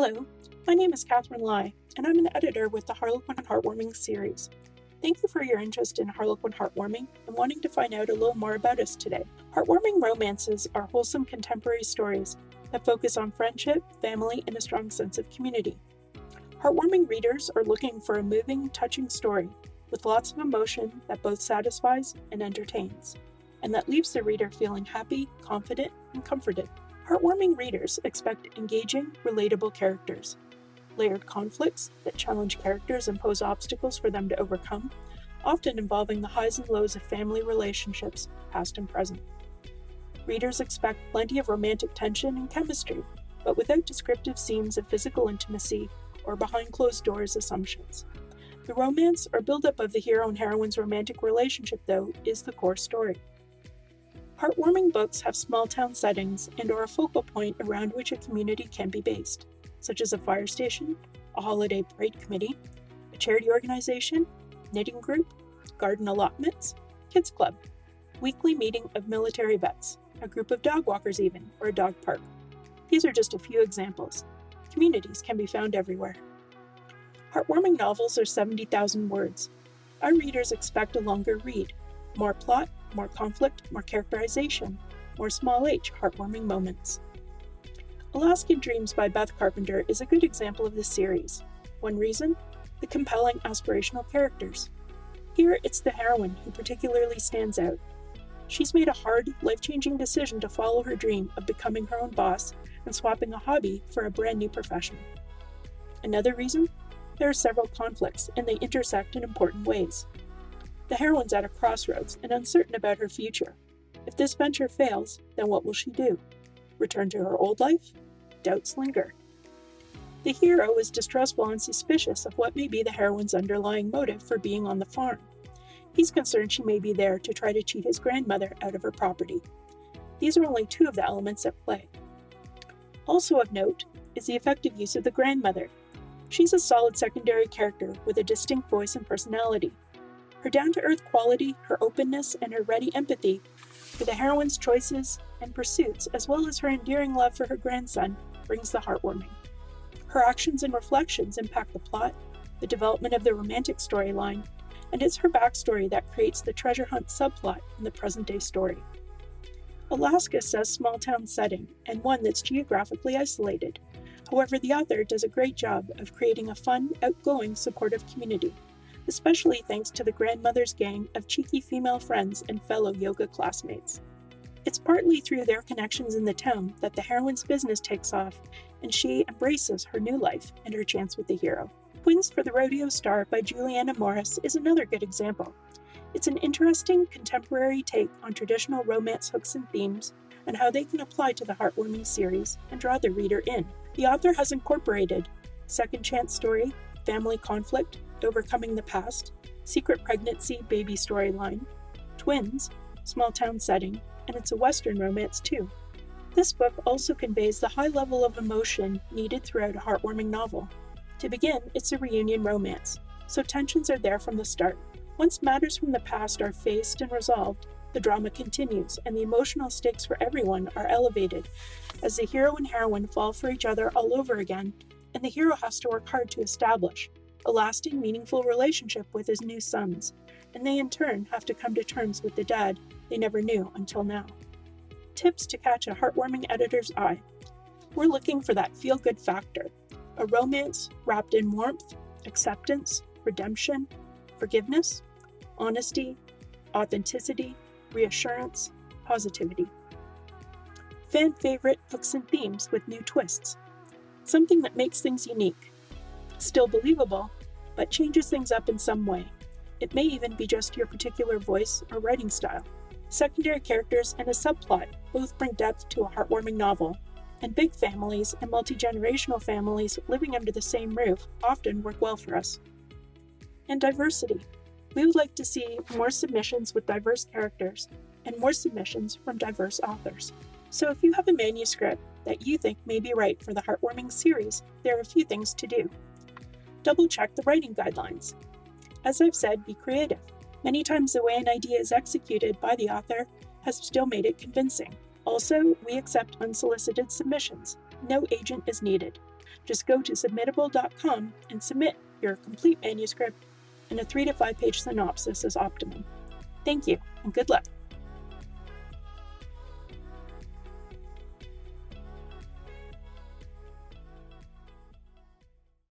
Hello, my name is Catherine Lai, and I'm an editor with the Harlequin Heartwarming series. Thank you for your interest in Harlequin Heartwarming and wanting to find out a little more about us today. Heartwarming romances are wholesome contemporary stories that focus on friendship, family, and a strong sense of community. Heartwarming readers are looking for a moving, touching story with lots of emotion that both satisfies and entertains, and that leaves the reader feeling happy, confident, and comforted. Heartwarming readers expect engaging, relatable characters, layered conflicts that challenge characters and pose obstacles for them to overcome, often involving the highs and lows of family relationships, past and present. Readers expect plenty of romantic tension and chemistry, but without descriptive scenes of physical intimacy or behind closed doors assumptions. The romance or buildup of the hero and heroine's romantic relationship, though, is the core story. Heartwarming books have small-town settings and/or a focal point around which a community can be based, such as a fire station, a holiday parade committee, a charity organization, knitting group, garden allotments, kids club, weekly meeting of military vets, a group of dog walkers even, or a dog park. These are just a few examples. Communities can be found everywhere. Heartwarming novels are 70,000 words. Our readers expect a longer read, more plot, more conflict, more characterization, more small h heartwarming moments. Alaskan Dreams by Beth Carpenter is a good example of this series. One reason? The compelling aspirational characters. Here, it's the heroine who particularly stands out. She's made a hard, life-changing decision to follow her dream of becoming her own boss and swapping a hobby for a brand new profession. Another reason? There are several conflicts, and they intersect in important ways. The heroine's at a crossroads and uncertain about her future. If this venture fails, then what will she do? Return to her old life? Doubts linger. The hero is distrustful and suspicious of what may be the heroine's underlying motive for being on the farm. He's concerned she may be there to try to cheat his grandmother out of her property. These are only two of the elements at play. Also of note is the effective use of the grandmother. She's a solid secondary character with a distinct voice and personality. Her down-to-earth quality, her openness, and her ready empathy for the heroine's choices and pursuits, as well as her endearing love for her grandson, brings the heartwarming. Her actions and reflections impact the plot, the development of the romantic storyline, and it's her backstory that creates the treasure hunt subplot in the present-day story. Alaska says small-town setting, and one that's geographically isolated. However, the author does a great job of creating a fun, outgoing, supportive community, especially thanks to the grandmother's gang of cheeky female friends and fellow yoga classmates. It's partly through their connections in the town that the heroine's business takes off, and she embraces her new life and her chance with the hero. Twins for the Rodeo Star by Juliana Morris is another good example. It's an interesting, contemporary take on traditional romance hooks and themes and how they can apply to the heartwarming series and draw the reader in. The author has incorporated second chance story, family conflict, overcoming the past, secret pregnancy baby storyline, twins, small town setting, and it's a Western romance too. This book also conveys the high level of emotion needed throughout a heartwarming novel. To begin, it's a reunion romance, so tensions are there from the start. Once matters from the past are faced and resolved, the drama continues, and the emotional stakes for everyone are elevated as the hero and heroine fall for each other all over again, and the hero has to work hard to establish a lasting, meaningful relationship with his new sons, and they in turn have to come to terms with the dad they never knew until now. Tips to catch a heartwarming editor's eye. We're looking for that feel-good factor, a romance wrapped in warmth, acceptance, redemption, forgiveness, honesty, authenticity, reassurance, positivity. Fan favorite hooks and themes with new twists. Something that makes things unique. Still believable, but changes things up in some way. It may even be just your particular voice or writing style. Secondary characters and a subplot both bring depth to a heartwarming novel, and big families and multi-generational families living under the same roof often work well for us. And diversity. We would like to see more submissions with diverse characters and more submissions from diverse authors. So if you have a manuscript that you think may be right for the heartwarming series, there are a few things to do. Double-check the writing guidelines. As I've said, be creative. Many times the way an idea is executed by the author has still made it convincing. Also, we accept unsolicited submissions. No agent is needed. Just go to submittable.com and submit your complete manuscript, and a 3 to 5 page synopsis is optimum. Thank you, and good luck.